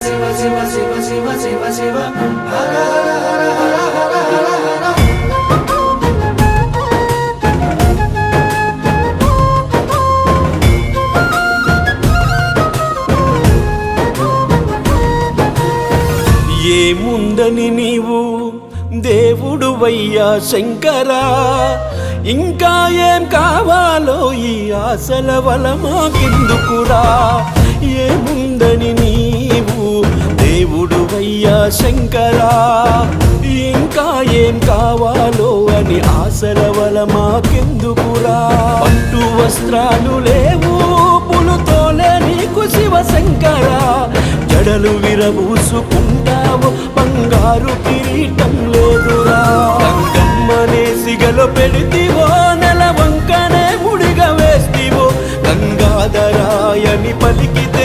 శివ శివ శివ శివ శివ శివ హర హర హర హర హర హర. ఏముందని నీవు దేవుడువయ్యా శంకరా, ఇంకా ఏం కావాలో ఈ ఆశల వల మాకెందుకురా. ఏముందని నీవు దేవుడువయ్యా శంకరా, ఇంకా ఏం కావాలో అని ఆశల వల మాకెందుకురా. పట్టు వస్త్రాలు లేవు పులుతోలే నీకు శివ శంకరా, జడలు విరబూసుకుంటావు బంగారు కిరీటం లేదురా. గంగమ్మనే సిగలో పెడితివో నెల వంకనే ముడిగా వేస్తివో, గంగాధరాయని పలికితే